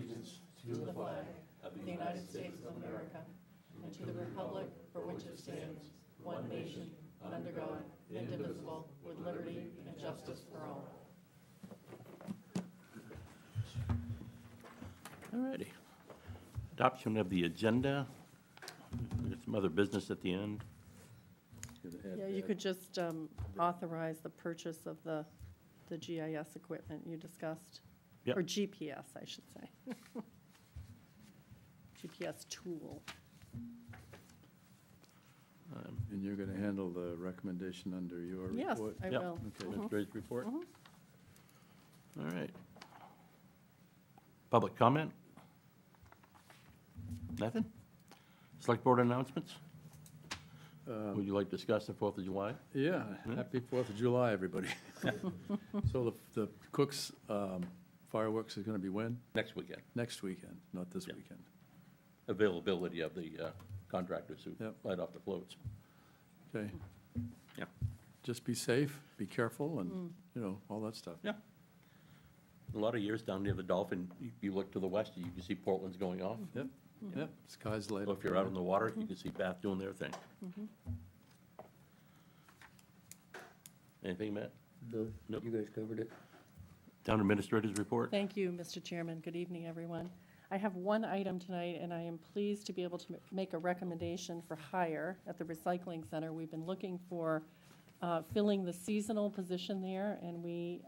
allegiance to the flag of the United States of America and to the republic for which it stands, one nation, under God, indivisible, with liberty and justice for all. All righty. Adoption of the agenda. There's some other business at the end. Yeah, you could just authorize the purchase of the GIS equipment you discussed. Yep. Or GPS, I should say. GPS tool. And you're going to handle the recommendation under your Yes, report? I Yep. will. Okay. Administrator's report. Mhm. All right. Public comment? Nothing? Select board announcements? Would you like to discuss the 4th of July? Yeah, happy 4th of July, everybody. So the Cook's fireworks is going to be when? Next weekend. Next weekend, not this Yep. weekend. Availability of the contractors who Yep. light off the floats. Okay, Yeah. just be safe, be careful, and, you know, all that stuff. Yeah. A lot of years down near the Dolphin, you look to the west, you can see Portland's going off. Yep, yep, sky's light So up. if you're out in the water, you can see Bath doing their thing. Anything, Matt? No, Nope. you guys covered it. Town administrators report? Thank you, Mr. Chairman. Good evening, everyone. I have one item tonight, and I am pleased to be able to make a recommendation for hire at the recycling center. We've been looking for filling the seasonal position there, and we,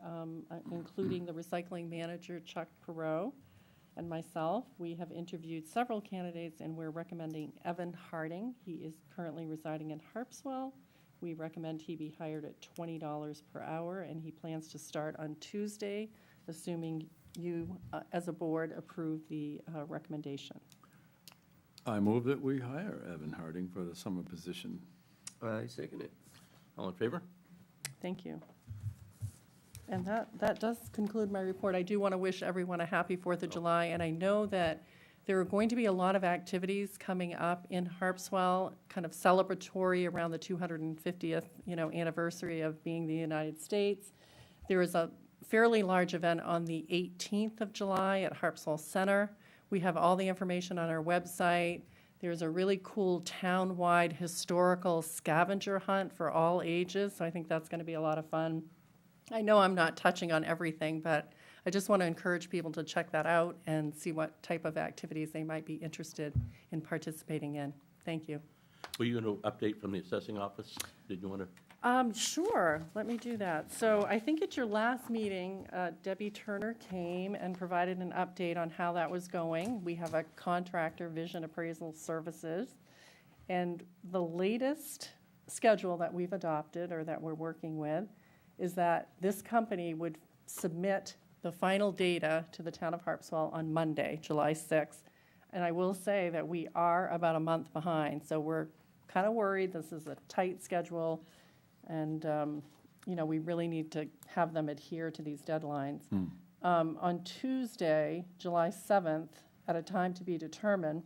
including the recycling manager, Chuck Perot, and myself, we have interviewed several candidates, and we're recommending Evan Harding. He is currently residing in Harpswell. We recommend he be hired at $20 per hour, and he plans to start on Tuesday, assuming you, as a board, approve the recommendation. I move that we hire Evan Harding for the summer position. I second it. All in favor? Thank you. And that does conclude my report. I do want to wish everyone a happy 4th of July, and I know that there are going to be a lot of activities coming up in Harpswell, kind of celebratory around the 250th, anniversary of being the United States. There is a fairly large event on the 18th of July at Harpswell Center. We have all the information on our website. There's a really cool town-wide historical scavenger hunt for all ages, so I think that's going to be a lot of fun. I know I'm not touching on everything, but I just want to encourage people to check that out and see what type of activities they might be interested in participating in. Thank you. Were you going to update from the assessing office? Did you want to? Sure, let me do that. So I think at your last meeting, Debbie Turner came and provided an update on how that was going. We have a contractor, Vision Appraisal Services, and the latest schedule that we've adopted or that we're working with is that this company would submit the final data to the town of Harpswell on Monday, July 6th. And I will say that we are about a month behind, so we're kind of worried. This is a tight schedule. And, we really need to have them adhere to these deadlines. On Tuesday, July 7th, at a time to be determined,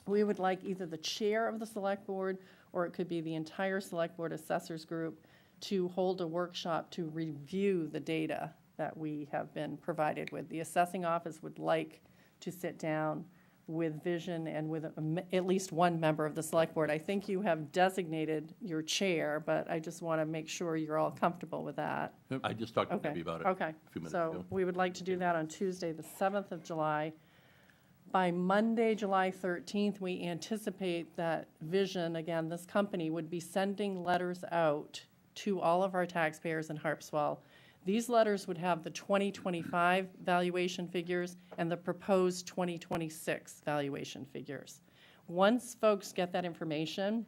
we would like either the chair of the select board or it could be the entire select board assessors group to hold a workshop to review the data that we have been provided with. The assessing office would like to sit down with Vision and with at least one member of the select board. I think you have designated your chair, but I just want to make sure you're all comfortable with that. I just talked to Okay. Debbie about it Okay. a few minutes So ago. we would like to do that on Tuesday, the 7th of July. By Monday, July 13th, we anticipate that Vision, again, this company, would be sending letters out to all of our taxpayers in Harpswell. These letters would have the 2025 valuation figures and the proposed 2026 valuation figures. Once folks get that information,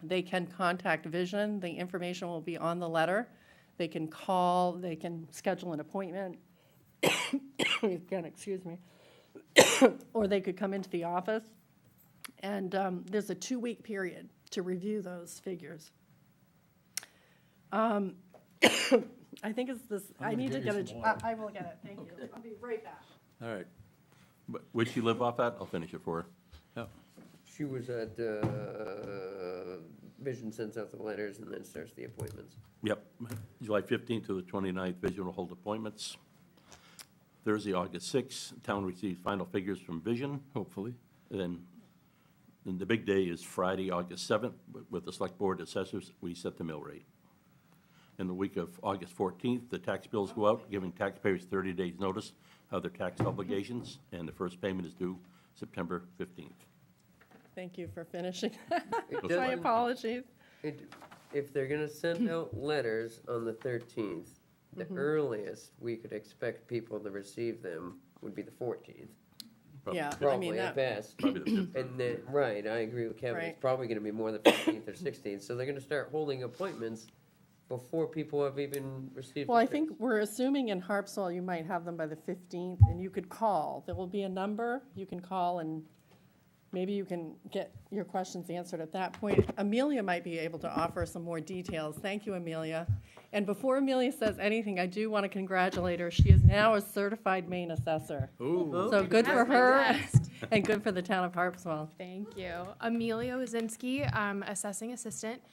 they can contact Vision. The information will be on the letter. They can call, they can schedule an appointment. Again, excuse me. Or they could come into the office. And there's a 2-week period to review those figures. I think it's this, I need to get I will get it, thank you. I'll be right back. All right, But where'd she live off at? I'll finish it for her. yeah. She was at, Vision sends out the letters and then starts the appointments. Yep. July 15th to the 29th, Vision will hold appointments. Thursday, August 6th, town receives final figures from Vision. Hopefully. And then the big day is Friday, August 7th, with the Select Board Assessors, we set the mill rate. In the week of August 14th, the tax bills go out, giving taxpayers 30 days' notice of their tax obligations, and the first payment is due September 15th. Thank you for finishing. It My doesn't- apologies. If they're gonna send out letters on the 13th, the earliest we could expect people to receive them would be the 14th. Probably- Yeah, I mean, Probably at that, best. Probably the 15th. And then, right, I agree with Kevin, it's Right. probably gonna be more the 15th or 16th, so they're gonna start holding appointments before people have even received. well, I the think we're assuming in Harpswell you might have them by the 15th, and you could call. There will be a number, you can call, and maybe you can get your questions answered at that point. Amelia might be able to offer some more details. Thank you, Amelia. And before Amelia says anything, I do want to congratulate her. She is now a certified Maine assessor. Ooh. So good for her, Yes. and good for the town of Harpswell. Thank you. Amelia Wazinski, assessing assistant.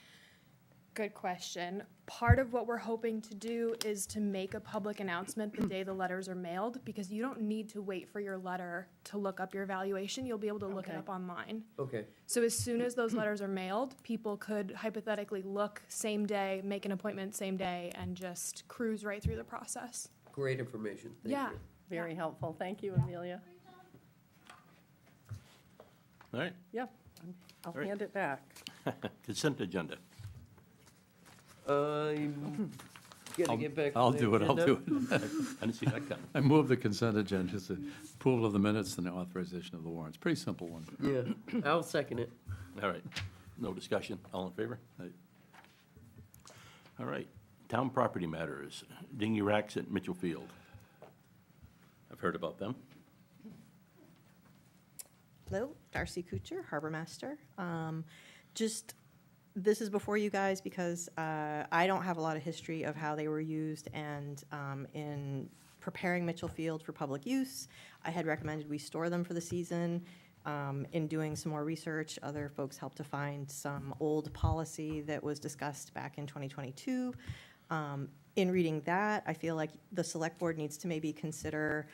Good question. Part of what we're hoping to do is to make a public announcement the day the letters are mailed, because you don't need to wait for your letter to look up your valuation. You'll be able to look it Okay. up online. Okay, So as soon as those letters are mailed, people could hypothetically look same day, make an appointment same day, and just cruise right through the process. great information, thank Yeah. you. Very helpful. Thank you, Amelia. All right, Yep, I'll right. hand it back. consent agenda. I'm gonna get back to I'll the do it, I'll agenda. do it. I didn't see that coming. I move the consent agenda, it's the approval of the minutes and the authorization of the warrants. Pretty simple one. Yeah, I'll second it. All right, no discussion, all in favor? Aye. All right, town property matters, dinghy racks at Mitchell Field. I've heard about them. Hello, Darcy Kuchar, Harbor Master. This is before you guys because I don't have a lot of history of how they were used, and in preparing Mitchell Field for public use, I had recommended we store them for the season. In doing some more research, other folks helped to find some old policy that was discussed back in 2022. In reading that, I feel like the select board needs to maybe consider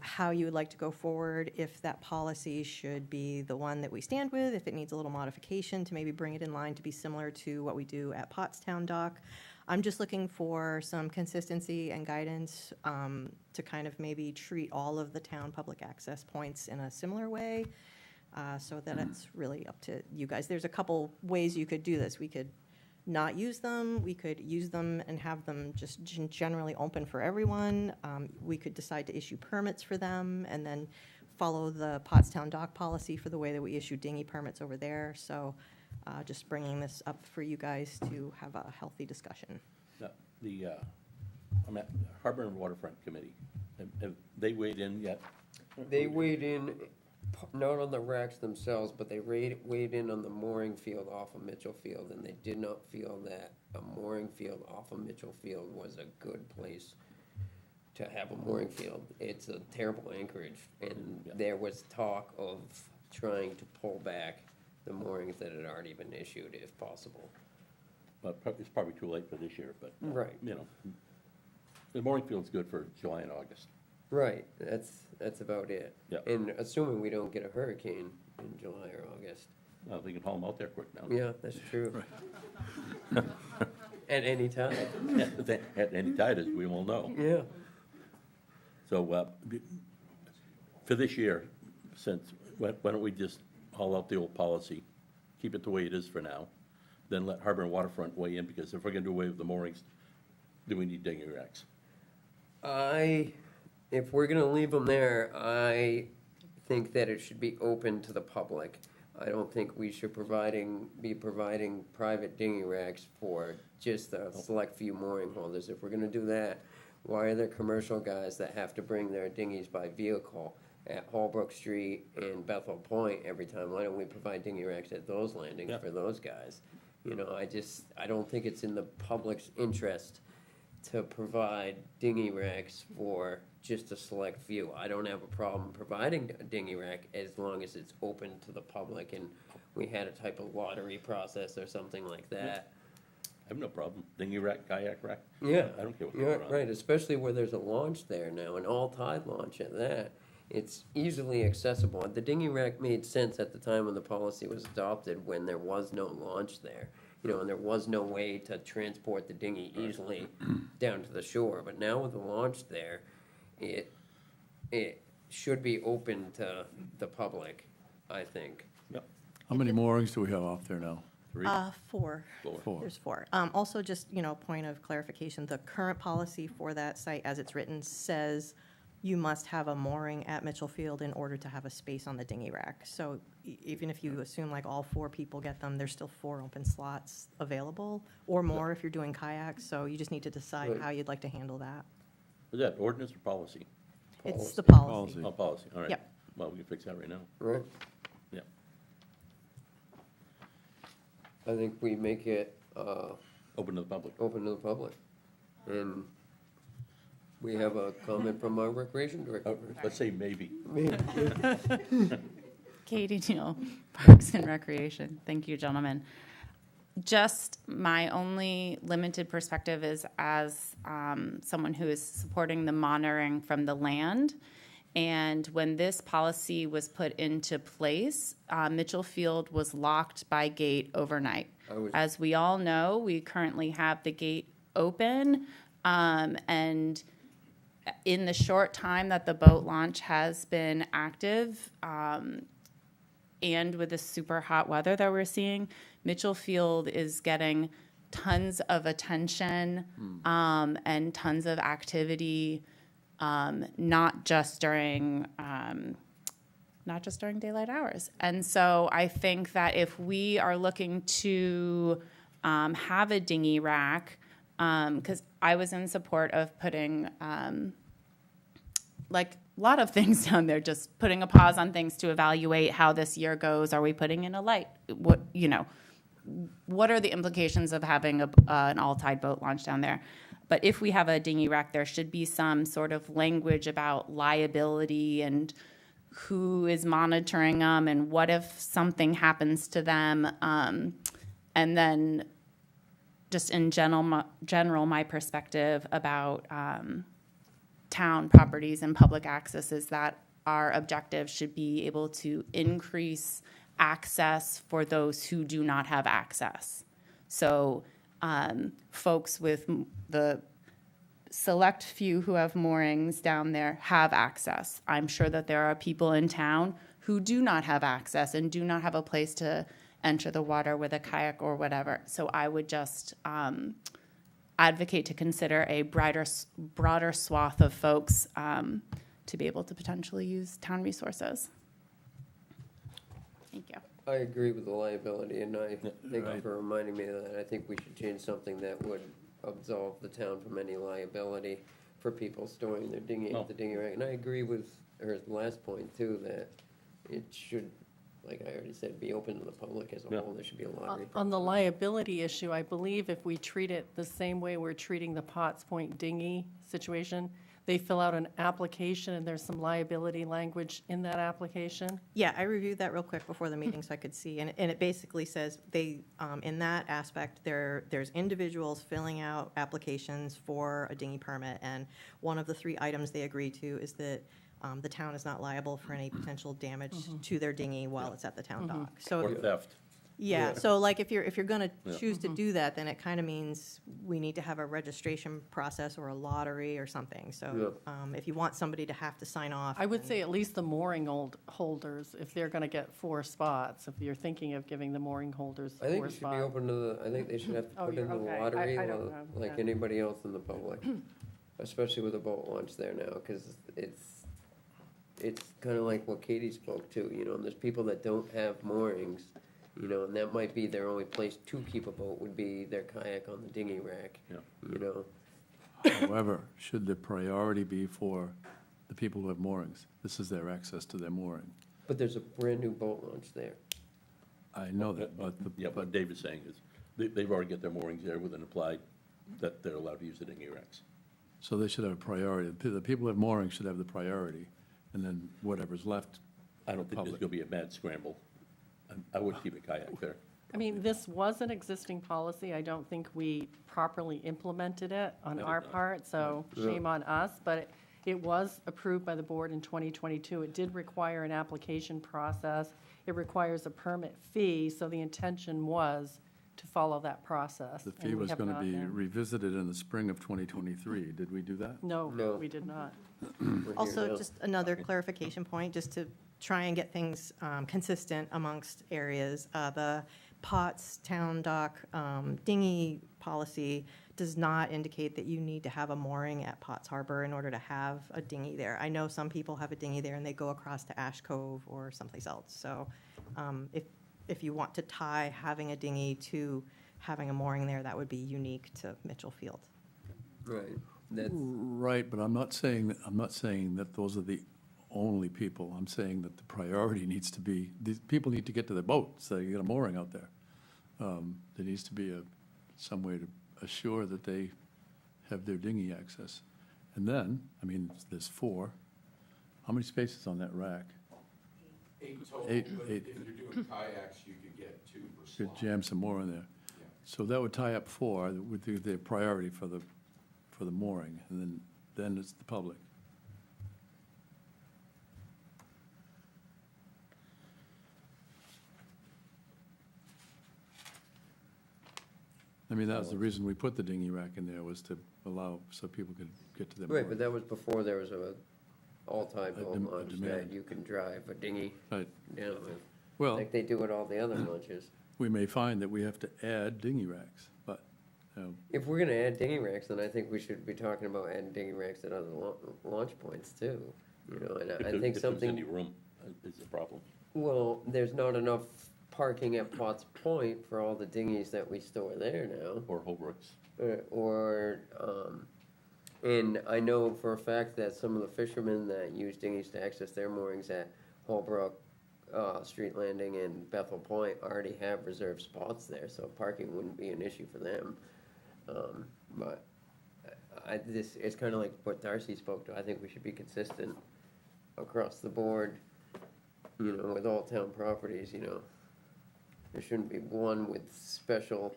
how you would like to go forward, if that policy should be the one that we stand with, if it needs a little modification to maybe bring it in line to be similar to what we do at Pottstown Dock. I'm just looking for some consistency and guidance to kind of maybe treat all of the town public access points in a similar way, so that it's really up to you guys. There's a couple ways you could do this. We could not use them. We could use them and have them just generally open for everyone. We could decide to issue permits for them and then follow the Pottstown Dock policy for the way that we issue dinghy permits over there. So just bringing this up for you guys to have a healthy discussion. Now, the Harbor and Waterfront Committee, have they weighed in yet? They weighed in, not on the racks themselves, but they weighed in on the mooring field off of Mitchell Field, and they did not feel that a mooring field off of Mitchell Field was a good place to have a mooring field. It's a terrible anchorage, and Yeah. there was talk of trying to pull back the moorings that had already been issued, if possible. But it's probably too late for this year, but, Right. you know, the mooring field's good for July and August. Right, that's about it. Yeah. And assuming we don't get a hurricane in July or August. Well, we can haul them out there quick now. Yeah, that's true. At any time. At any tide, as we all know. Yeah. So, for this year, why don't we just haul out the old policy, keep it the way it is for now, then let Harbor and Waterfront weigh in, because if we're gonna do away with the moorings, do we need dinghy racks? If we're gonna leave them there, I think that it should be open to the public. I don't think we should be providing private dinghy racks for just a select few mooring holders. If we're gonna do that, why are there commercial guys that have to bring their dinghies by vehicle at Holbrook Street and Bethel Point every time? Why don't we provide dinghy racks at those landings Yeah. for those guys? You know, I don't think it's in the public's interest to provide dinghy racks for just a select few. I don't have a problem providing a dinghy rack as long as it's open to the public and we had a type of lottery process or something like that. I have no problem. Dinghy rack, kayak rack. Yeah. I don't care what You're they're on. right, especially where there's a launch there now, an all-tide launch at that. It's easily accessible. The dinghy rack made sense at the time when the policy was adopted, when there was no launch there. You know, and there was no way to transport the dinghy easily down to the shore. But now with the launch there, it should be open to the public, I think. Yep. How many moorings do we have off there now? 3, 4. 4. 4. There's 4. Also, just, point of clarification, the current policy for that site, as it's written, says you must have a mooring at Mitchell Field in order to have a space on the dinghy rack. So even if you assume like all 4 people get them, there's still 4 open slots available, or more if you're doing kayaks. So you just need to decide Right. how you'd like to handle that. Is that ordinance or policy? It's the Policy. policy. Oh, policy, all right. Yep. Well, we can fix that right now. Right? Yeah. I think we make it Open to the public. open to the public. And we have a comment from our recreation director. Let's say maybe. Katie Neal, Parks and Recreation. Thank you, gentlemen. Just my only limited perspective is as someone who is supporting the monitoring from the land. And when this policy was put into place, Mitchell Field was locked by gate overnight. As we all know, we currently have the gate open, and in the short time that the boat launch has been active, and with the super hot weather that we're seeing, Mitchell Field is getting tons of attention and tons of activity, not just during daylight hours. And so I think that if we are looking to have a dinghy rack, because I was in support of putting like a lot of things down there, just putting a pause on things to evaluate how this year goes. Are we putting in a light? What are the implications of having an all-tide boat launch down there? But if we have a dinghy rack, there should be some sort of language about liability and who is monitoring them and what if something happens to them. And then just in general, my perspective about town properties and public access is that our objective should be able to increase access for those who do not have access. So folks with the select few who have moorings down there have access. I'm sure that there are people in town who do not have access and do not have a place to enter the water with a kayak or whatever. So I would just advocate to consider a broader swath of folks to be able to potentially use town resources. Thank you. I agree with the liability, and I thank you for reminding me of that. I think we should change something that would absolve the town from any liability for people storing their dinghy at the dinghy rack. And I agree with her last point, too, that it should, like I already said, be open to the public as a whole. There should be a lottery. On the liability issue, I believe if we treat it the same way we're treating the Potts Point dinghy situation, they fill out an application and there's some liability language in that application. Yeah, I reviewed that real quick before the meeting so I could see, and it basically says they, in that aspect, there's individuals filling out applications for a dinghy permit, and one of the 3 items they agree to is that the town is not liable for any potential damage to their dinghy while it's at the town dock. So Or theft. yeah, so like if you're gonna choose to do that, then it kind of means we need to have a registration process or a lottery or something. So if you want somebody to have to sign off. I would say at least the mooring holders, if they're gonna get 4 spots, if you're thinking of giving the mooring holders 4 spots. I think it should be open to I think they should have to Oh, put in the okay. lottery I don't know. like Yeah. anybody else in the public, especially with a boat launch there now, because it's kind of like what Katie spoke to, and there's people that don't have moorings, and that might be their only place to keep a boat would be their kayak on the dinghy rack, However, should the priority be for the people who have moorings? This is their access to their mooring. But there's a brand-new boat launch there. I know that, but Yeah, what David's saying is, they've already got their moorings there with an applied, that they're allowed to use the dinghy racks. so they should have a priority. The people who have moorings should have the priority, and then whatever's left. I don't think there's Public. gonna be a mad scramble. I would keep a kayak there, I mean, this was an existing policy. I don't think we properly implemented it on our part, so shame on us. But it was approved by the board in 2022. It did require an application process. It requires a permit fee, so the intention was to follow that process. The and fee we was have going to not be been. revisited in the spring of 2023. Did we do that? No, No. we did not. We're here Also, now. just another clarification point, just to try and get things consistent amongst areas. The Potts Town Dock dinghy policy does not indicate that you need to have a mooring at Potts Harbor in order to have a dinghy there. I know some people have a dinghy there and they go across to Ash Cove or someplace else. So if you want to tie having a dinghy to having a mooring there, that would be unique to Mitchell Field. Right, that's, Right, but I'm not saying that those are the only people. I'm saying that the priority needs to be, these people need to get to their boat, so you get a mooring out there. There needs to be some way to assure that they have their dinghy access. And then, I mean, there's 4. How many spaces on that rack? 8 total, Eight- but eight. if you're doing kayaks, you could get 2 per Could slot. jam some more in there. Yeah. So that would tie up 4, that would be the priority for the mooring, and then it's the public. I mean, that was the reason we put the dinghy rack in there, was to allow, so people could get to their right, mooring. but that was before there was a all-time boat a launch that demand. you can drive a dinghy Right, down with, well, like they do at all the other launches. we may find that we have to add dinghy racks, but, If we're gonna add dinghy racks, then I think we should be talking about adding dinghy racks at other launch points too. You know, and I think If there's any something, room, is the problem. well, there's not enough parking at Potts Point for all the dinghies that we store there now. Or Holbrook's. And I know for a fact that some of the fishermen that use dinghies to access their moorings at Holbrook, Street Landing and Bethel Point already have reserved spots there, so parking wouldn't be an issue for them. But it's kind of like what Darcy spoke to. I think we should be consistent across the board, you know, with all town properties, you know. There shouldn't be one with special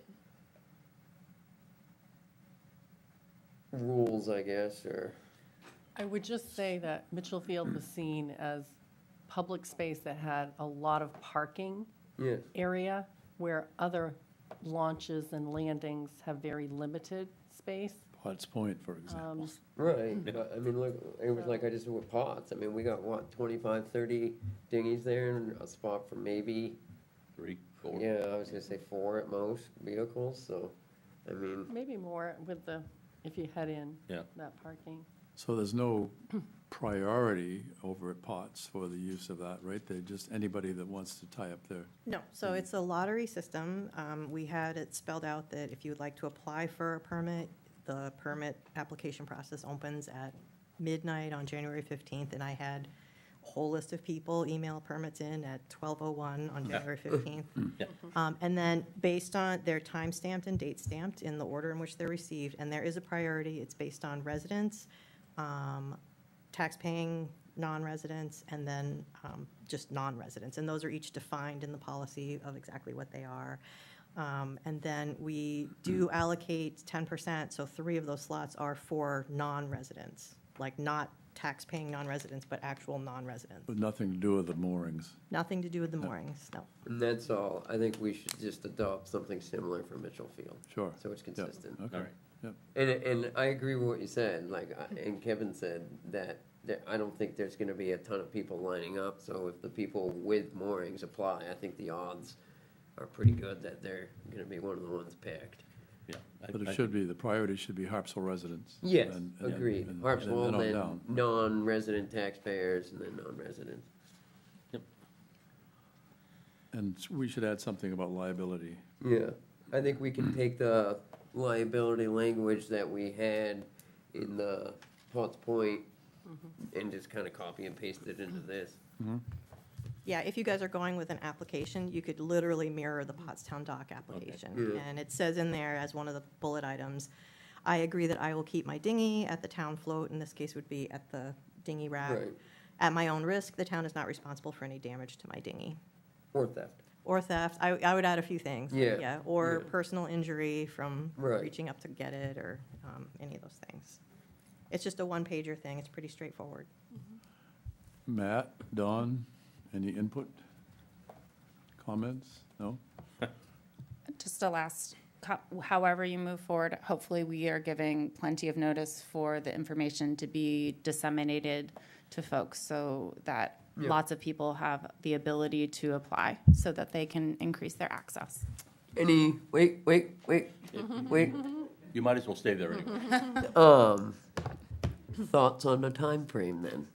rules, I guess, or, I would just say that Mitchell Field was seen as public space that had a lot of parking yeah. area, where other launches and landings have very limited space. Potts Point, for example. Right, but I mean, look, it was like I just said with Potts, I mean, we got what, 25, 30 dinghies there and a spot for maybe, 3, 4. yeah, I was gonna say 4 at most vehicles, so, I mean, Maybe more with the, if you head in, Yeah. that parking. So there's no priority over at Potts for the use of that, right? They're just anybody that wants to tie up their, No, so it's a lottery system. We had it spelled out that if you would like to apply for a permit, the permit application process opens at midnight on January 15th, and I had a whole list of people email permits in at 12:01 on January 15th. And then based on, they're time stamped and date stamped in the order in which they're received, and there is a priority. It's based on residents, tax-paying non-residents, and then just non-residents. And those are each defined in the policy of exactly what they are. And then we do allocate 10%, so 3 of those slots are for non-residents, like not tax-paying non-residents, but actual non-residents. with nothing to do with the moorings. Nothing to do with the moorings, no. and that's all. I think we should just adopt something similar for Mitchell Field, Sure. so it's consistent. Okay. Alright. Yep. And I agree with what you said, like, and Kevin said that I don't think there's gonna be a ton of people lining up, so if the people with moorings apply, I think the odds are pretty good that they're gonna be one of the ones picked. Yeah. But it should be, the priority should be Harpswell residents. Yes, and- agreed. and Harpswell, then on then down. non-resident taxpayers, and then non-residents. And we should add something about liability. Yeah, I think we can take the liability language that we had in the Potts Point and just kind of copy and paste it into this. Yeah, if you guys are going with an application, you could literally mirror the Pottstown Dock application. Yeah. And it says in there as one of the bullet items, I agree that I will keep my dinghy at the town float, in this case would be at the dinghy rack. Right. At my own risk, the town is not responsible for any damage to my dinghy. Or theft. Or theft, I would add a few things. Yeah, Or yeah. personal injury from Right. reaching up to get it, or any of those things. It's just a one-pager thing, it's pretty straightforward. Matt, Don, any input? Comments? No? Just a last, however you move forward, hopefully we are giving plenty of notice for the information to be disseminated to folks so that Yeah. lots of people have the ability to apply so that they can increase their access. Wait. You might as well stay there anyway. Thoughts on the time frame then?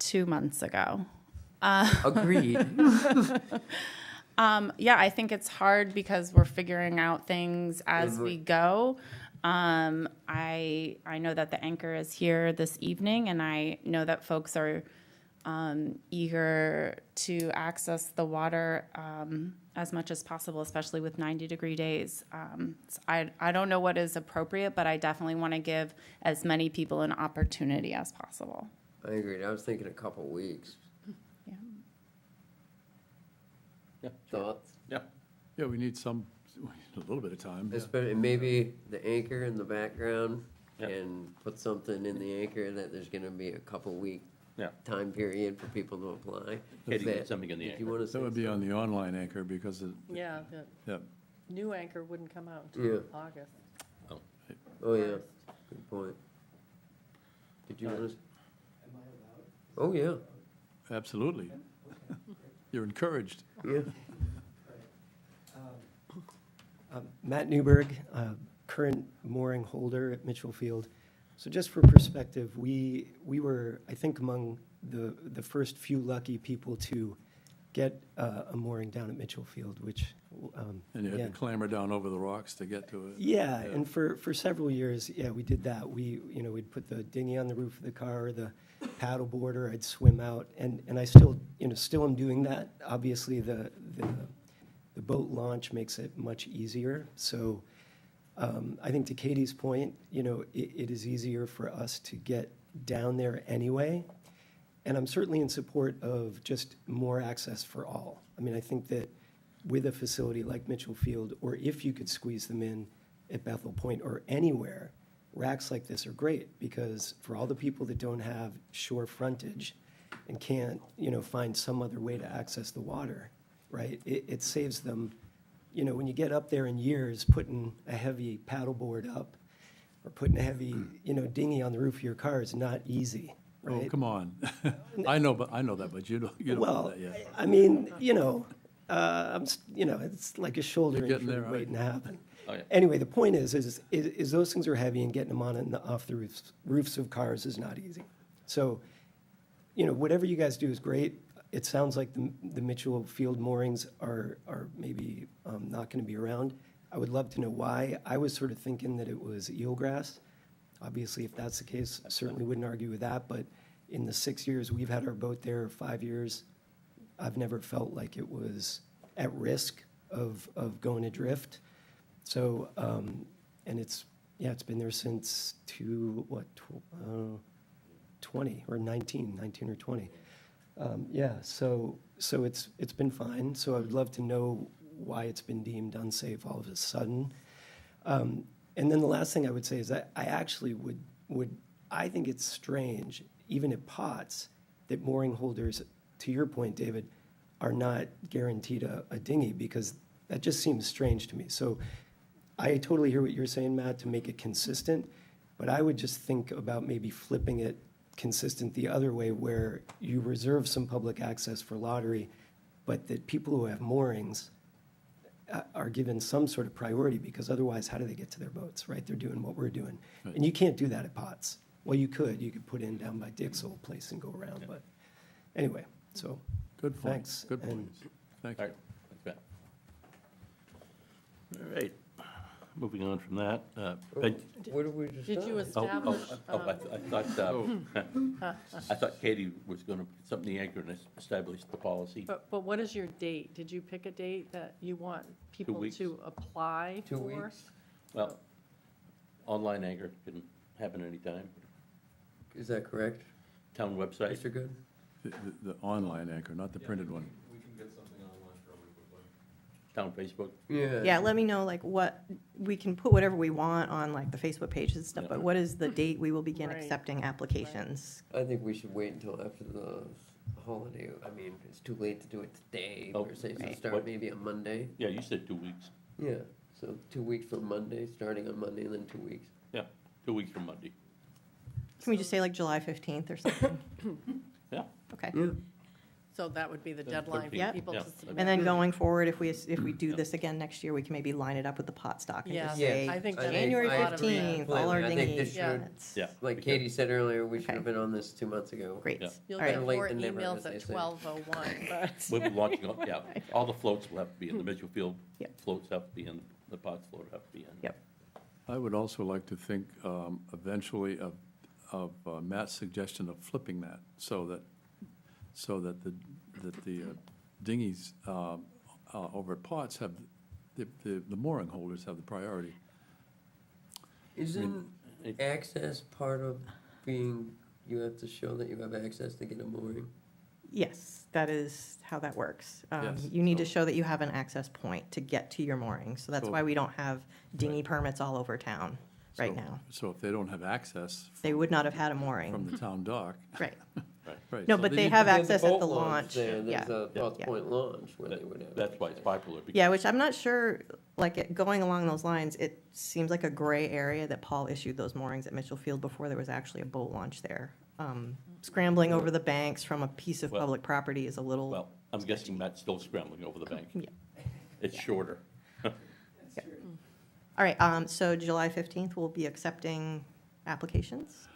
2 months ago. Agreed. Yeah, I think it's hard because we're figuring out things as we go. I know that the anchor is here this evening, and I know that folks are eager to access the water as much as possible, especially with 90-degree days. I don't know what is appropriate, but I definitely want to give as many people an opportunity as possible. I agreed. I was thinking a couple weeks. Yeah. Yeah, Thoughts? yeah. Yeah, we need a little bit of time. Yeah. Especially maybe the anchor in the background, Yep. and put something in the anchor that there's gonna be a couple week Yeah. time period for people to apply. Katie, That- get something in the if you anchor. wanna say That would be on something. the online anchor because of, Yeah, the yeah. new anchor wouldn't come out Yeah. until August. Oh, yeah, good point. Did you wanna? Oh, yeah, Absolutely. You're encouraged. yeah. Matt Newberg, current mooring holder at Mitchell Field. So just for perspective, we were, I think, among the first few lucky people to get a mooring down at Mitchell Field, which, And you had yeah. to clamber down over the rocks to get to it. Yeah, and for several years, yeah, we did that. We'd put the dinghy on the roof of the car, the paddle boarder, I'd swim out, and I still am doing that. Obviously, the boat launch makes it much easier. So I think to Katie's point, it is easier for us to get down there anyway. And I'm certainly in support of just more access for all. I mean, I think that with a facility like Mitchell Field, or if you could squeeze them in at Bethel Point or anywhere, racks like this are great, because for all the people that don't have shore frontage and can't, find some other way to access the water, right? It saves them, when you get up there in years, putting a heavy paddleboard up or putting a heavy, dinghy on the roof of your car is not easy, Oh, right? come on. I know that, but you don't know Well, that yet. I mean, it's like a shoulder You're getting injury there, right? waiting to happen. Oh, yeah. Anyway, the point is those things are heavy, and getting them on and off the roofs of cars is not easy. So, whatever you guys do is great. It sounds like the Mitchell Field moorings are maybe not going to be around. I would love to know why. I was sort of thinking that it was eelgrass. Obviously, if that's the case, I certainly wouldn't argue with that. But in the 6 years we've had our boat there, 5 years, I've never felt like it was at risk of going adrift. So, and it's been there since 20 or 19 or 20. So it's been fine. So I would love to know why it's been deemed unsafe all of a sudden. And then the last thing I would say is that I actually I think it's strange, even at Potts, that mooring holders, to your point, David, are not guaranteed a dinghy, because that just seems strange to me. So I totally hear what you're saying, Matt, to make it consistent, but I would just think about maybe flipping it consistent the other way, where you reserve some public access for lottery, but that people who have moorings are given some sort of priority, because otherwise, how do they get to their boats, right? They're doing what we're doing. Right. And you can't do that at Potts. Well, you could put in down by Dick's old place and go around, but anyway, so, Good point. thanks. Good And- point. Thank All you. right, thanks, Matt. All right, moving on from that. What did we just Did you start? I thought Katie was going to put something in the anchor and establish the policy. But what is your date? Did you pick a date that you want people weeks. to apply 2 for? weeks? Well, online anchor can happen anytime. Is that correct, Town website. Mr. Good? The online anchor, not the printed one. We can town Facebook. Yeah, let me know, like, what, we can put whatever we want on, like, the Facebook pages and stuff, Yeah. but what is the date we will begin Right. accepting applications? I think we should wait until after the holiday. I mean, it's too late to do it today, Oh. per se, so Right. start What? maybe on Monday. Yeah, you said 2 weeks. Yeah, so 2 weeks from Monday, starting on Monday, and then 2 weeks. Yeah, 2 weeks from Monday. Can we just say like July 15th or something? Yeah. Okay. Yeah. So that would be the The deadline for 13th, people yeah. to submit. And then going forward, if we do this again next year, we can maybe line it up with the pot stock and just Yeah, say, I think that makes January a lot of sense. 15th, all our I think dinghy this Yeah. units. Yeah. Like Katie said earlier, we should Okay. have been on this 2 months ago. Great. Yeah. You'll All get right. Late 4 than never, emails as they at say. 12:01, but. We'll be launching, yeah, all the floats will have to be in, the Mitchellfield Yep. floats have to be in, the Potts float have to be in. Yep. I would also like to think eventually of Matt's suggestion of flipping that, so that the dinghies over at Potts have, the mooring holders have the priority. Isn't access part of being, you have to show that you have access to get a mooring? Yes, that is how that works. Yes, You need to so- show that you have an access point to get to your mooring. So that's So- why we don't have dinghy permits all over town right So- now. So if they don't have access They would not have had a from mooring. the town dock, Right. right. No, so but they need have to- There's a access at boat the launch. there, There's Yeah. a Potts Yeah. Point launch where they would have. That's why it's popular. because- Yeah, which I'm not sure, like, going along those lines, it seems like a gray area that Paul issued those moorings at Mitchell Field before there was actually a boat launch there. Scrambling over the banks from a piece of Well- public property is a little, Well, I'm guessing Matt's still scrambling over the bank. Yeah. It's shorter. all right, so July 15th, we'll be accepting applications.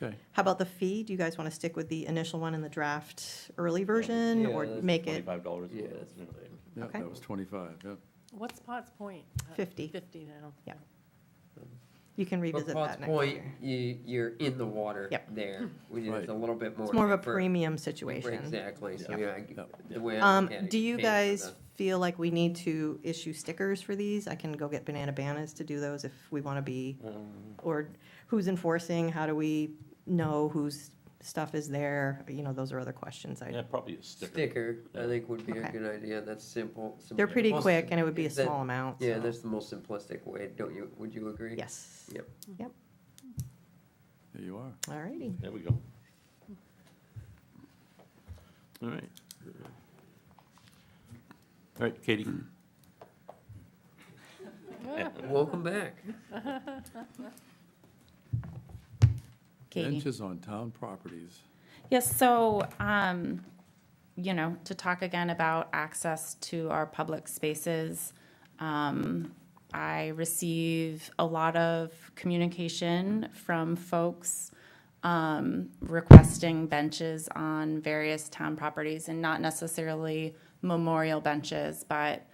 Okay, How about the fee? Do you guys want to stick with the initial one in the draft early version, Yeah, or that's make it $25. Yeah, that's fine. yeah, Okay. that was 25, yeah. What's Potts Point? 50? 50 now. Yeah. You can But revisit Potts that next Point, year. you're in the water Yep. there. We Right. It's a little bit more. It's more of a effort. premium situation. Exactly, so Yeah. yeah, Yep. the way I look at it, Do you pay for guys the- feel like we need to issue stickers for these? I can go get Banana Bananas to do those if we want to be, or who's enforcing? How do we know whose stuff is there? You know, those are other questions. Yeah, probably a sticker. Sticker, I think would be a Okay. good idea, that's simple. They're pretty most- quick, and it would be a that- small amount. Yeah, so- that's the most simplistic way, don't you, would you agree? Yes. Yep. Yep, There you are. all righty. There we go. All right. All right, Katie. Welcome back. Katie. Benches on town properties. Yes, so, to talk again about access to our public spaces, I receive a lot of communication from folks requesting benches on various town properties, and not necessarily memorial benches, but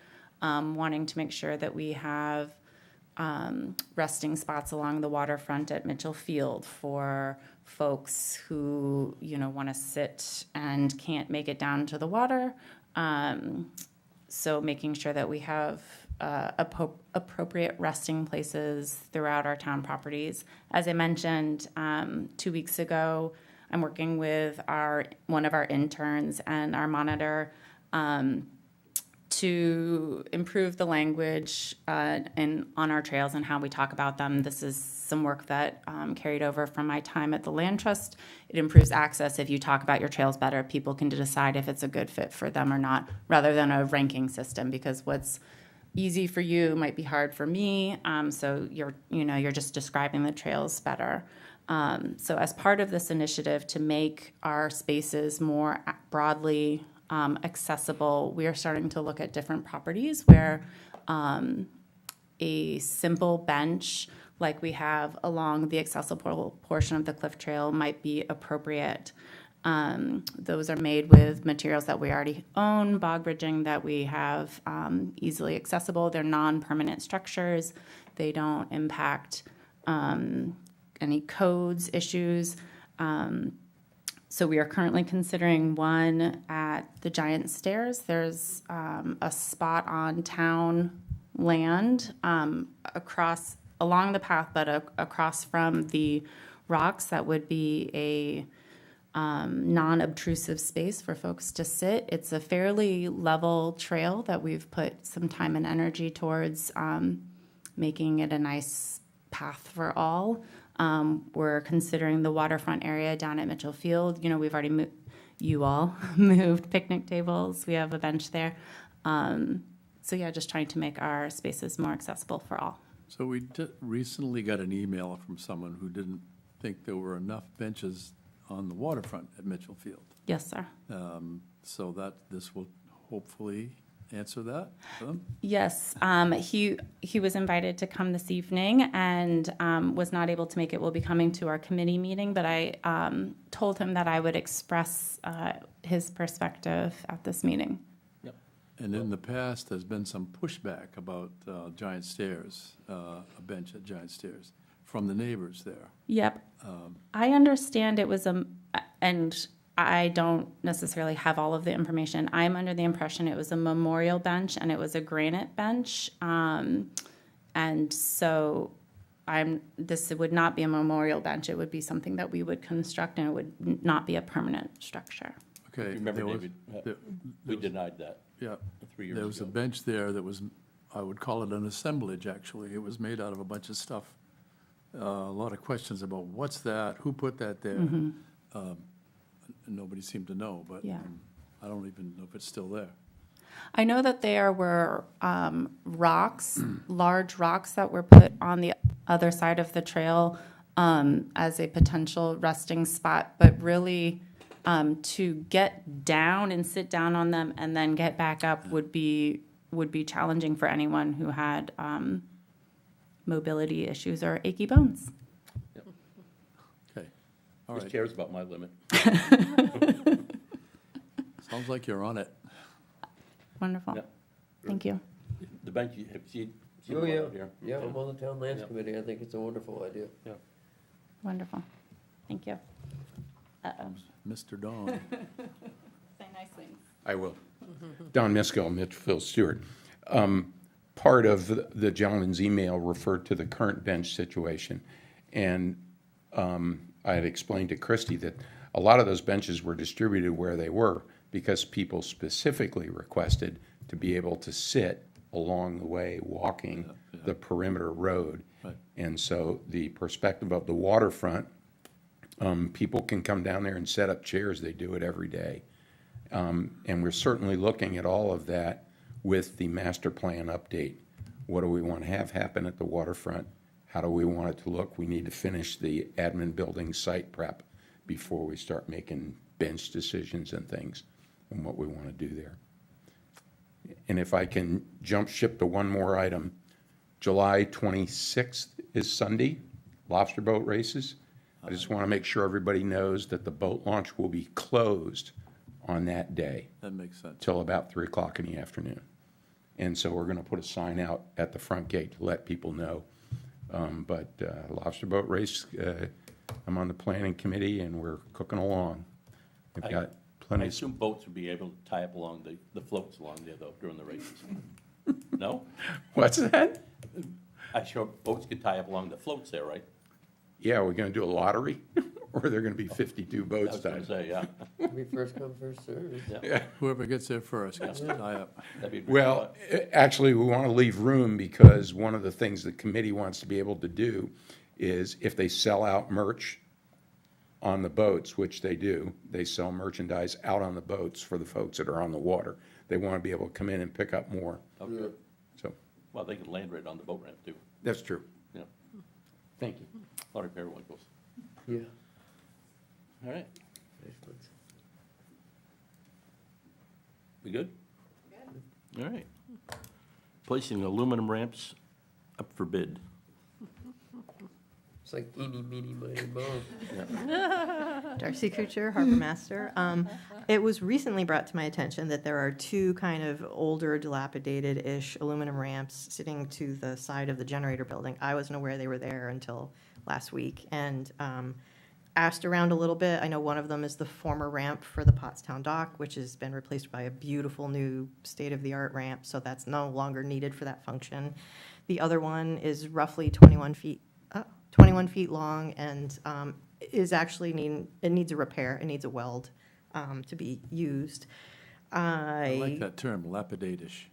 wanting to make sure that we have resting spots along the waterfront at Mitchell Field for folks who, want to sit and can't make it down to the water. So making sure that we have appropriate resting places throughout our town properties. As I mentioned, 2 weeks ago, I'm working with one of our interns and our monitor to improve the language and on our trails and how we talk about them. This is some work that carried over from my time at the Land Trust. It improves access. If you talk about your trails better, people can decide if it's a good fit for them or not, rather than a ranking system, because what's easy for you might be hard for me. So you're just describing the trails better. So as part of this initiative to make our spaces more broadly accessible, we are starting to look at different properties where a simple bench like we have along the accessible portion of the cliff trail might be appropriate. Those are made with materials that we already own, bog bridging that we have easily accessible. They're non-permanent structures. They don't impact any codes issues. So we are currently considering one at the Giant Stairs. There's a spot on town land along the path, but across from the rocks. That would be non-obtrusive space for folks to sit. It's a fairly level trail that we've put some time and energy towards making it a nice path for all. We're considering the waterfront area down at Mitchell Field. You know, we've already you all moved picnic tables. We have a bench there. So yeah, just trying to make our spaces more accessible for all. So we recently got an email from someone who didn't think there were enough benches on the waterfront at Mitchell Field. Yes, sir. So that this will hopefully answer that for them? Yes, he was invited to come this evening and was not able to make it. Will be coming to our committee meeting, but I told him that I would express his perspective at this meeting. Yep. And in the past, there's been some pushback about Giant Stairs, a bench at Giant Stairs, from the neighbors there. Yep. I understand it was and I don't necessarily have all of the information. I'm under the impression it was a memorial bench and it was a granite bench. And so this would not be a memorial bench. It would be something that we would construct and it would not be a permanent structure. Okay. Remember, there was- David, we denied that Yeah. 3 years There was a ago. bench there that was, I would call it an assemblage, actually. It was made out of a bunch of stuff. A lot of questions about what's that, who put that there? Nobody seemed to know, but Yeah. I don't even know if it's still there. I know that there were rocks, large rocks that were put on the other side of the trail as a potential resting spot, but really to get down and sit down on them and then get back up would be challenging for anyone who had mobility issues or achy bones. Okay, all This right. chair's about my limit. Sounds like you're on it. Wonderful. Yeah. Thank you. The bench, have you seen Oh, one yeah, out here? yeah, I'm on the town lands Yeah. committee, I think it's a wonderful idea. Wonderful. Thank you. Uh-oh. Mr. Dawn. Say nice things. I will. Don Miskell, Mitchell Stewart. Part of the gentleman's email referred to the current bench situation. And I had explained to Christie that a lot of those benches were distributed where they were because people specifically requested to be able to sit along the way, walking the perimeter road. Right. And so the perspective of the waterfront, people can come down there and set up chairs. They do it every day. And we're certainly looking at all of that with the master plan update. What do we want to have happen at the waterfront? How do we want it to look? We need to finish the admin building site prep before we start making bench decisions and things and what we want to do there. And if I can jump ship to one more item, July 26th is Sunday, lobster boat races. I just want to make sure everybody knows that the boat launch will be closed on that day That makes sense. till about 3 o'clock in the afternoon. And so we're going to put a sign out at the front gate to let people know. But lobster boat race, I'm on the planning committee and we're cooking along. We've got I plenty of, assume boats would be able to tie up along the floats along there though during the races. No? what's that? I'm sure boats could tie up along the floats there, right? Yeah, we're going to do a lottery or are there going to be 52 I boats was gonna tied? say, yeah. We first come, first served. Whoever gets there first gets to tie up. That'd be pretty Well, fun. actually, we want to leave room because one of the things the committee wants to be able to do is if they sell out merch on the boats, which they do, they sell merchandise out on the boats for the folks that are on the water. They want to be able to come in and pick up more. Okay. So Well, they could land right on the boat ramp too. that's true. Yeah. Thank you. A lot of periwinkles. Yeah. All right. Excellent. We good? All right. Placing aluminum ramps up for bid. It's like eeny, meeny, miny, moe. Darcy Kuchar, Harbor Master. It was recently brought to my attention that there are two kind of older, dilapidated-ish aluminum ramps sitting to the side of the generator building. I wasn't aware they were there until last week, and asked around a little bit. I know one of them is the former ramp for the Pottstown Dock, which has been replaced by a beautiful new state-of-the-art ramp, so that's no longer needed for that function. The other one is roughly 21 feet long, and is actually it needs a repair, it needs a weld to be used. I like that term, lapidatish.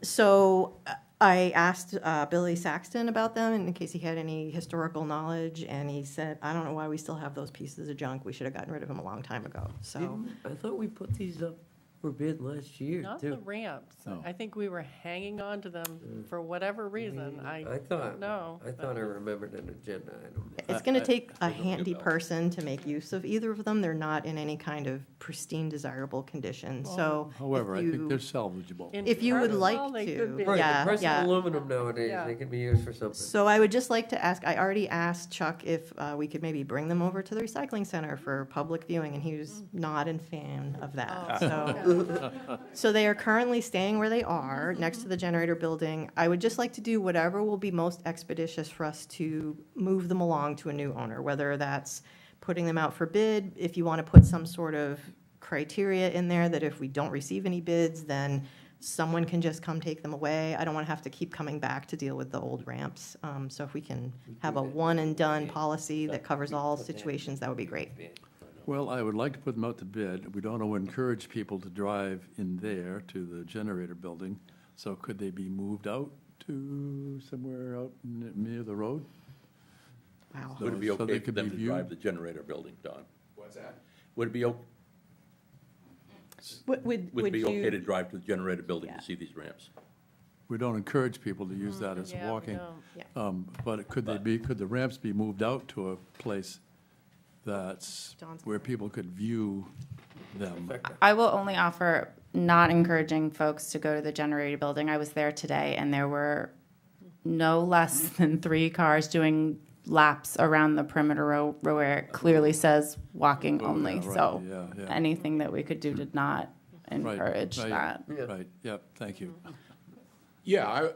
So I asked Billy Saxton about them in case he had any historical knowledge, and he said, I don't know why we still have those pieces of junk. We should have gotten rid of them a long time ago. So I thought we put these up for bid last year, Not too. the ramps. No. I think we were hanging on to them for whatever reason. I don't know. I thought I remembered an agenda item. it's going to take a handy person to make use of either of them. They're not in any kind of pristine, desirable condition. So However, I if think you- they're salvageable. In if you would Harpswell, like they to. could be. Right, Yeah, the price yeah. of aluminum nowadays, Yeah. they can be used for something. So I would just like to ask, I already asked Chuck if we could maybe bring them over to the recycling center for public viewing, and he was not a fan of that. So they are currently staying where they are, next to the generator building. I would just like to do whatever will be most expeditious for us to move them along to a new owner, whether that's putting them out for bid, if you want to put some sort of criteria in there that if we don't receive any bids, then someone can just come take them away. I don't want to have to keep coming back to deal with the old ramps. So if we can have a one-and-done policy that covers all situations, that would be great. Well, I would like to put them out to bid. We don't want to encourage people to drive in there to the generator building. So could they be moved out to somewhere out near the road? Wow. Would it be So okay they for could them be to viewed? drive the generator building, Don? What's that? Would it be, would it be okay to drive to the generator building to see these ramps? We don't encourage people to use that as Yeah, we walking. don't. But could the ramps be moved out to a place that's John's- where people could view them? I will only offer not encouraging folks to go to the generator building. I was there today, and there were no less than 3 cars doing laps around the perimeter where it clearly says walking Oh, only. yeah, right, So yeah. anything that we could do to not Right, encourage right, that. Right, yep, thank you. Yeah,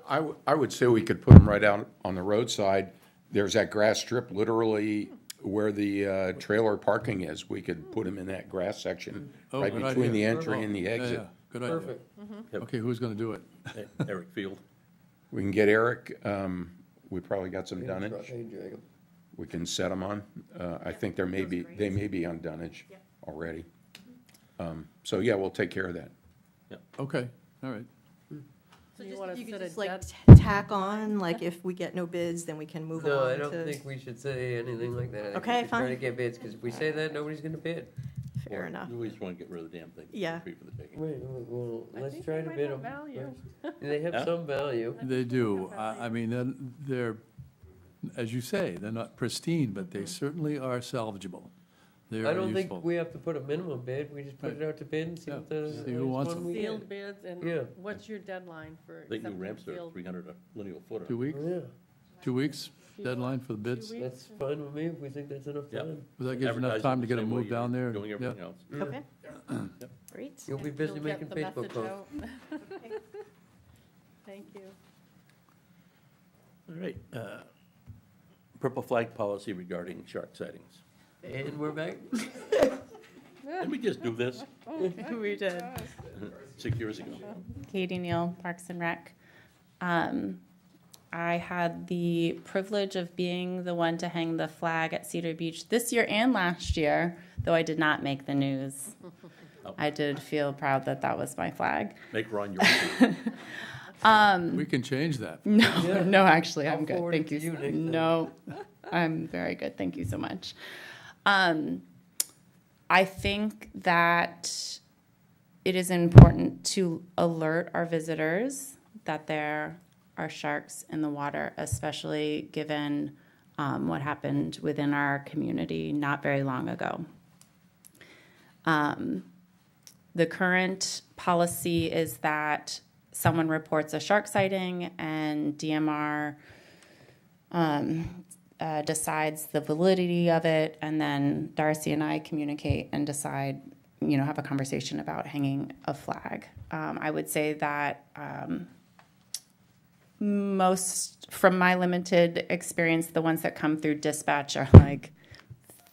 I would say we could put them right out on the roadside. There's that grass strip literally where the trailer parking is. We could put them in that grass section, Oh, right good between the idea. entry and the Yeah, exit. yeah, good idea. Perfect. Okay, who's going to do it? Eric Field? We can get Eric, we probably got some dunnage. Hey, Jacob. We can set them on. I think they may be on dunnage already. So yeah, we'll take care of that. Okay, all right. So you Just want if to you set could a just like dead, tack on, like if we get no bids, then we can move No, on I don't to. think we should say anything like that. I think Okay, we should Try fine. to get bids, because if we say that, nobody's gonna bid. Fair enough. You always want to get rid of the damn thing. Yeah. Free for the taking. Wait, well, I let's think try they to might bid have them. value. They have Huh? some value. They do. I mean, they're, as you say, they're not pristine, but they certainly are salvageable. They're I don't useful. think we have to put a minimum bid, we just put it out to bid and see Yeah. what the See who wants next one we sealed get. bids, and Yeah. what's your dedeline for I think new accepting ramps are sealed? 300 a lineal foot. 2 weeks? Yeah, 2 weeks deadline for the bids? weeks? that's fine with me if we think that's enough Yeah. time. Well, that gives you enough Advertise it time the to get them same way moved you're down there. Doing Yeah. everything else. Okay. Great. You'll be And busy you'll making get the Facebook message posts. out. Thank you. All right. Purple flag policy regarding shark sightings. And we're back. Didn't we just do this We did. 6 years ago? Katie Neal, Parks and Rec. I had the privilege of being the one to hang the flag at Cedar Beach this year and last year, though I did not make the news. I did feel proud that that was my flag. Make Ron your. We can change that. No, no, actually, I'm I'll good. forward it Thank to you. you next time. No, I'm very good. Thank you so much. I think that it is important to alert our visitors that there are sharks in the water, especially given what happened within our community not very long ago. The current policy is that someone reports a shark sighting and DMR decides the validity of it, and then Darcy and I communicate and decide, have a conversation about hanging a flag. I would say that most, from my limited experience, the ones that come through dispatch are like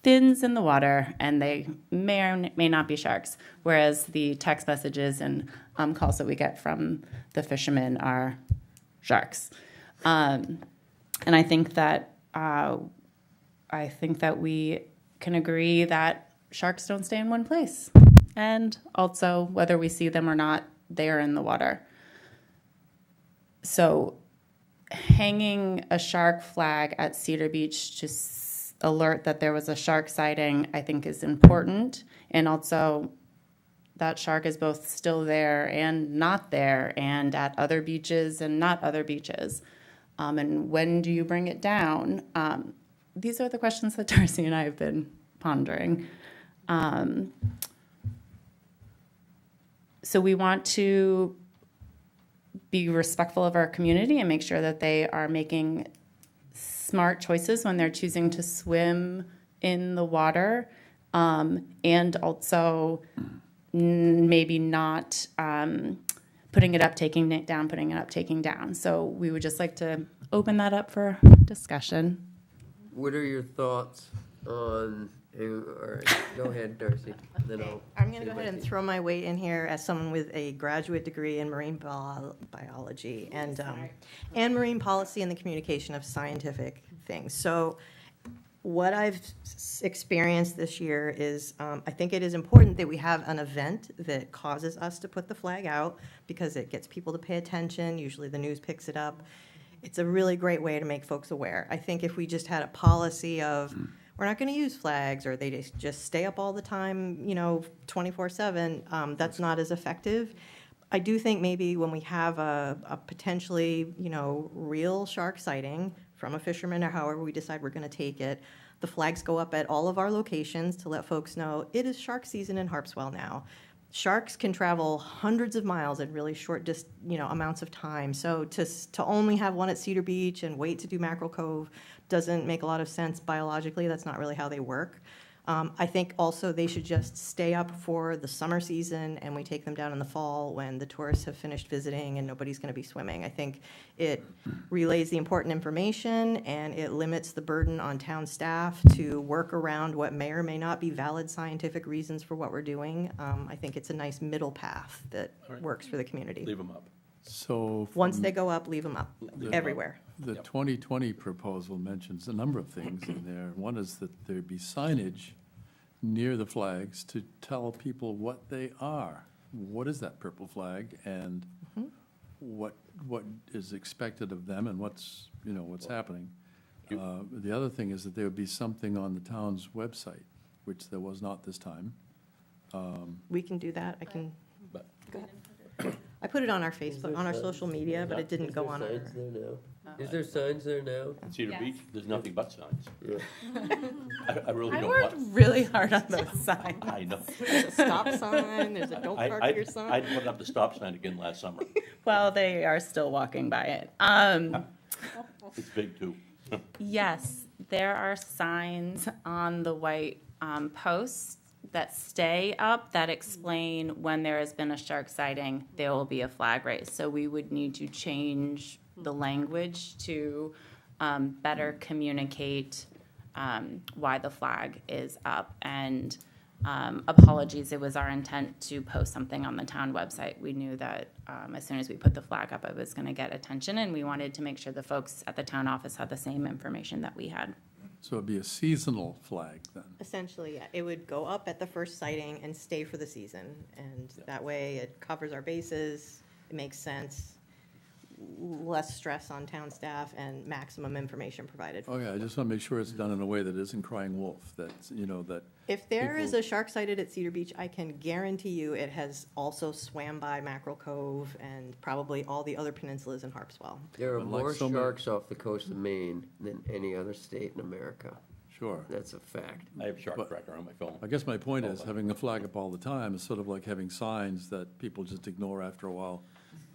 fins in the water, and they may or may not be sharks, whereas the text messages and calls that we get from the fishermen are sharks. And I think that I think that we can agree that sharks don't stay in one place. And also, whether we see them or not, they are in the water. So hanging a shark flag at Cedar Beach to alert that there was a shark sighting, I think is important. And also, that shark is both still there and not there, and at other beaches and not other beaches. And when do you bring it down? These are the questions that Darcy and I have been pondering. So we want to be respectful of our community and make sure that they are making smart choices when they're choosing to swim in the water, and also maybe not putting it up, taking it down, putting it up, taking down. So we would just like to open that up for discussion. What are your thoughts on, all right, go ahead, Darcy. Then I'm going to go ahead and throw my weight in here as someone with a graduate degree in marine biology and marine policy and the communication of scientific things. So what I've experienced this year is I think it is important that we have an event that causes us to put the flag out because it gets people to pay attention. Usually the news picks it up. It's a really great way to make folks aware. I think if we just had a policy of we're not going to use flags or they just stay up all the time, 24/7, that's not as effective. I do think maybe when we have a potentially, real shark sighting from a fisherman or however we decide we're going to take it, the flags go up at all of our locations to let folks know it is shark season in Harpswell now. Sharks can travel hundreds of miles in really short amounts of time. So to only have one at Cedar Beach and wait to do Mackerel Cove doesn't make a lot of sense biologically. That's not really how they work. I think also they should just stay up for the summer season and we take them down in the fall when the tourists have finished visiting and nobody's going to be swimming. I think it relays the important information and it limits the burden on town staff to work around what may or may not be valid scientific reasons for what we're doing. I think it's a nice middle path that works for the community. Leave them up. So. Once they go up, leave them up everywhere. The 2020 proposal mentions a number of things in there. One is that there be signage near the flags to tell people what they are. What is that purple flag, and what is expected of them, and what's happening. The other thing is that there would be something on the town's website, which there was not this time. We can do that. But Go ahead. I put it on our Facebook, on our social media, but it didn't go on our. Signs there now? Is there signs there now? at Cedar Yes. Beach, there's nothing but signs. Yeah. I really I don't worked want. really hard on those signs. I know. There's a stop sign, there's a don't park here sign. I'd put up the stop sign again last summer. Well, they are still walking by it. It's big too. Yes, there are signs on the white posts that stay up that explain when there has been a shark sighting, there will be a flag raised. So we would need to change the language to better communicate why the flag is up. And apologies, it was our intent to post something on the town website. We knew that as soon as we put the flag up, it was going to get attention, and we wanted to make sure the folks at the town office had the same information that we had. So it'd be a seasonal flag then. Essentially, yeah, it would go up at the first sighting and stay for the season. And that way it covers our bases, it makes sense, less stress on town staff and maximum information provided. Oh, yeah, I just want to make sure it's done in a way that isn't crying wolf, that, If there is people- a shark sighted at Cedar Beach, I can guarantee you it has also swam by Mackerel Cove and probably all the other peninsulas in Harpswell. There are But like more so many- sharks off the coast of Maine than any other state in America. sure. That's a fact. I have Shark But- Tracker on my phone. I guess my point is, having the flag up all the time is sort of like having signs that people just ignore after a while.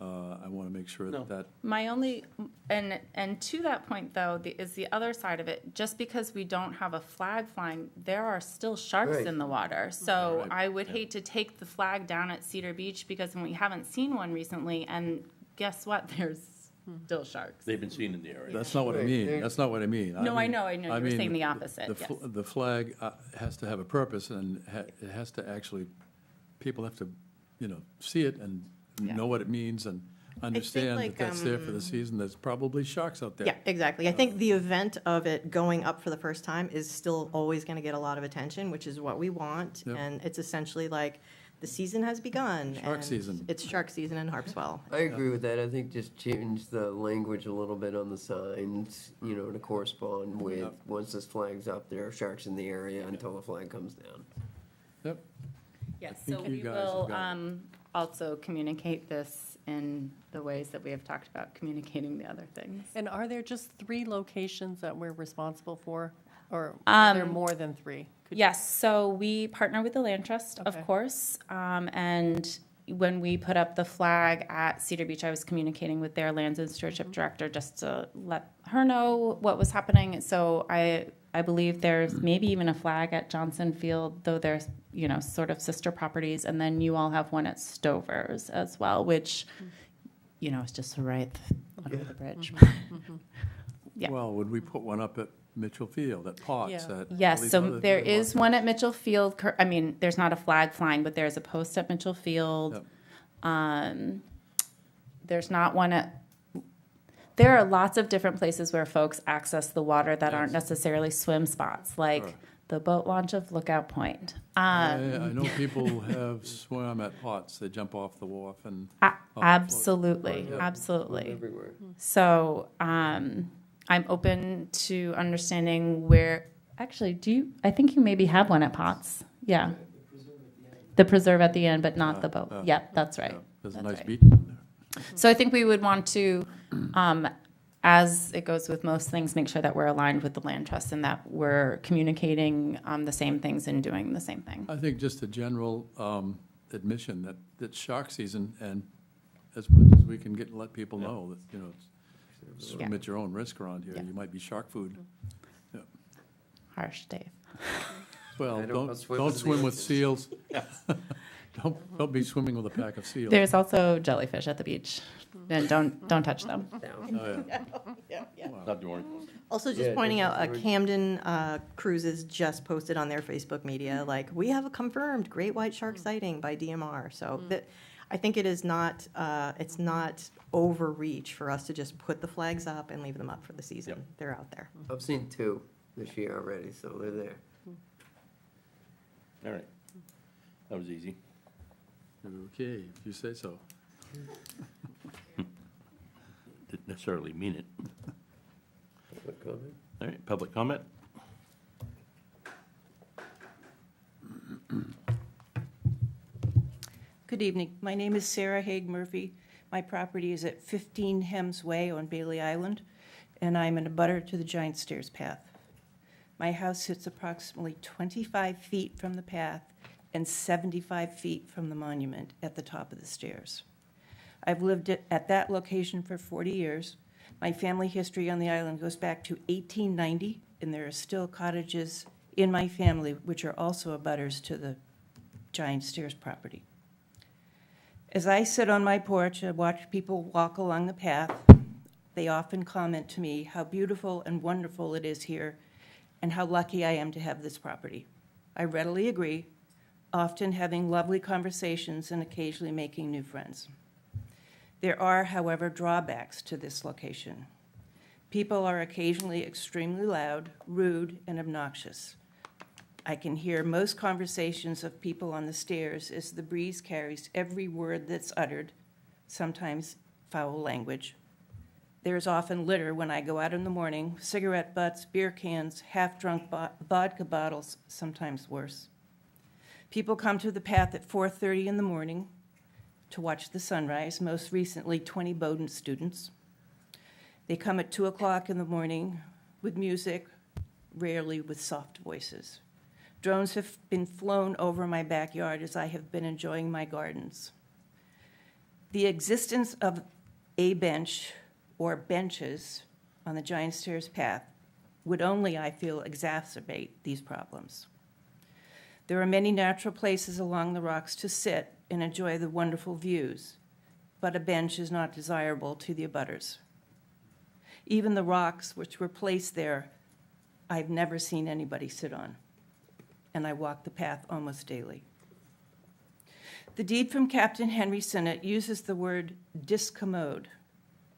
I want to make sure No. that, My only, and to that point though, is the other side of it. Just because we don't have a flag flying, there are still sharks Right. in the water. So Right. I would hate to take the flag down at Cedar Beach because we haven't seen one recently, and guess what? There's still sharks. They've been seen in the area. that's not what I Right, mean, there- that's not what I mean. No, I mean- know. You were mean, saying the opposite, yes. The flag has to have a purpose, and it has to actually, people have to, see it and Yeah. know what it means and understand like, that that's there for the season, there's probably sharks out there. Yeah, exactly. I think the event of it going up for the first time is still always going to get a lot of attention, which is what we want. Yep. And it's essentially like, the season has begun. Shark and season. It's shark season in Harpswell. I agree with that. I think just change the language a little bit on the signs, to correspond with, Yep. once this flag's up, there are sharks in the area until the flag comes down. Yep. Yes, think so you we guys have will got it. also communicate this in the ways that we have talked about communicating the other things. And are there just 3 locations that we're responsible for? Or are there more than 3? Yes, so we partner with the Land Trust, of Okay. course, and when we put up the flag at Cedar Beach, I was communicating with their Lands and Stewardship Director just to let her know what was happening. So I believe there's maybe even a flag at Johnson Field, though there's, sort of sister properties, and then you all have one at Stover's as well, which, is just right under the bridge. Yeah. Well, would we put one up at Mitchell Field, at Potts? Yeah. at all Yes, these so other- there is one at Mitchell Field. There's not a flag flying, but there's a post at Mitchell Field. Yep. There's not one at, there are lots of different places where folks access the water that aren't necessarily swim spots, like Sure. the boat launch of Lookout Point. I know people who have swam at Potts, they jump off the wharf and. Absolutely, Yeah. absolutely. Everywhere. So I'm open to understanding where, actually, I think you maybe have one at Potts. Yeah. The preserve at the end, but not the boat. Yeah, that's right. Yeah, There's a That's nice right. beach down there. So I think we would want to, as it goes with most things, make sure that we're aligned with the land trust and that we're communicating the same things and doing the same thing. I think just a general admission that it's shark season, and as much as we can let people know that, swim Yeah. at your own risk around here. Yeah. You might be shark food. Yeah. Harsh, Dave. Well, I don't swim don't with swim with seals. seals. Don't be swimming with a pack of seals. There's also jellyfish at the beach, and don't touch them. Down. Oh, yeah. Not doing. Also, just Yeah, pointing out, that's Camden Cruises just posted on their Facebook media, like, we have a confirmed great white shark sighting by DMR. So that, I think it is not, it's not overreach for us to just put the flags up and leave them up for the season. Yep. They're out there. I've seen 2 this year already, so they're there. All right. That was easy. Okay, if you say so. Didn't necessarily mean it. Public comment? All right, public comment? Good evening. My name is Sarah Haig Murphy. My property is at 15 Hems Way on Bailey Island, and I'm an abutter to the Giant Stairs path. My house sits approximately 25 feet from the path and 75 feet from the monument at the top of the stairs. I've lived at that location for 40 years. My family history on the island goes back to 1890, and there are still cottages in my family which are also abutters to the Giant Stairs property. As I sit on my porch and watch people walk along the path, they often comment to me how beautiful and wonderful it is here and how lucky I am to have this property. I readily agree, often having lovely conversations and occasionally making new friends. There are, however, drawbacks to this location. People are occasionally extremely loud, rude, and obnoxious. I can hear most conversations of people on the stairs as the breeze carries every word that's uttered, sometimes foul language. There is often litter when I go out in the morning, cigarette butts, beer cans, half-drunk vodka bottles, sometimes worse. People come to the path at 4:30 in the morning to watch the sunrise, most recently 20 Bowdoin students. They come at 2 o'clock in the morning with music, rarely with soft voices. Drones have been flown over my backyard as I have been enjoying my gardens. The existence of a bench or benches on the Giant Stairs path would only, I feel, exacerbate these problems. There are many natural places along the rocks to sit and enjoy the wonderful views, but a bench is not desirable to the abutters. Even the rocks which were placed there, I've never seen anybody sit on, and I walk the path almost daily. The deed from Captain Henry Sinnott uses the word discommode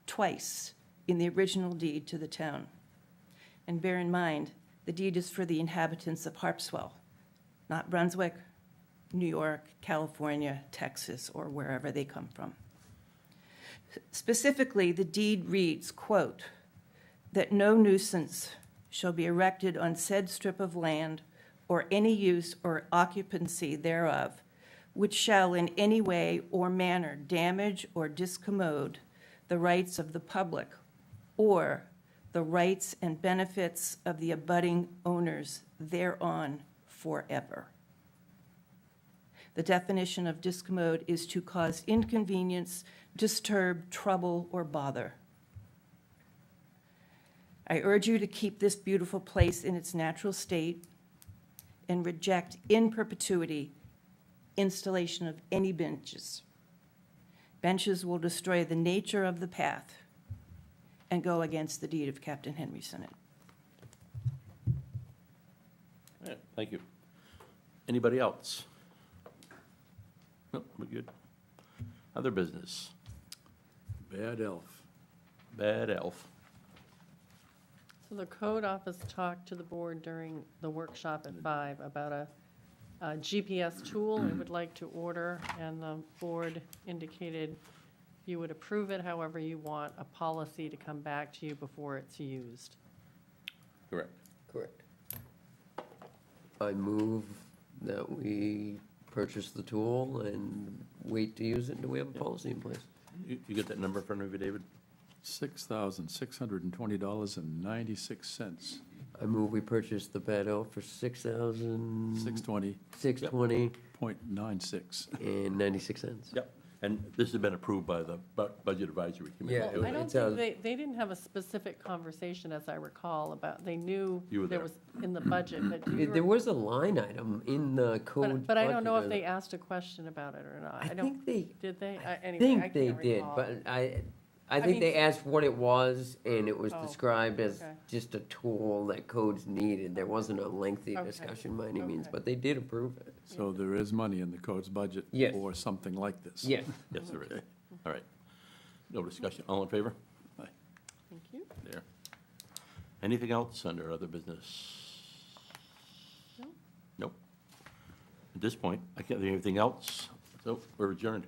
twice in the original deed to the town. And bear in mind, the deed is for the inhabitants of Harpswell, not Brunswick, New York, California, Texas, or wherever they come from. Specifically, the deed reads, quote, that no nuisance shall be erected on said strip of land or any use or occupancy thereof, which shall in any way or manner damage or discommode the rights of the public or the rights and benefits of the abutting owners thereon forever. The definition of discommode is to cause inconvenience, disturb, trouble, or bother. I urge you to keep this beautiful place in its natural state and reject in perpetuity installation of any benches. Benches will destroy the nature of the path and go against the deed of Captain Henry Sinnott. All right, thank you. Anybody else? No, we're good. Other business? Bad elf. Bad elf. So the code office talked to the board during the workshop at 5 about a GPS tool it would like to order, and the board indicated you would approve it, however you want a policy to come back to you before it's used. Correct. Correct. I move that we purchase the tool and wait to use it until we have a policy in place. You get that number in front of you, David? $6,620.96. I move we purchase the Bad Elf for $6,000. 620.96. $620.96. Yep. And this has been approved by the Budget Advisory Committee. Yeah, I don't it's think they didn't have a specific conversation, as I recall, about, they knew You were there there. was in the budget, but do you There was a line item in the code. But I don't know if budget. they asked a question about it or not. I don't. think they, Did they? I Anyway, I think they can't did, recall. but I I think mean- they asked what it was, and it was Oh, described as okay. just a tool that codes needed. There wasn't a lengthy Okay, discussion by any means, okay. but they did approve it. So there is money in the code's budget Yes. for something like this. Yes. Yes, there is. All right. No discussion. All in favor? Thank you. There. Anything else under other business? No. Nope. At this point, I can't think of anything else, so we're adjourned.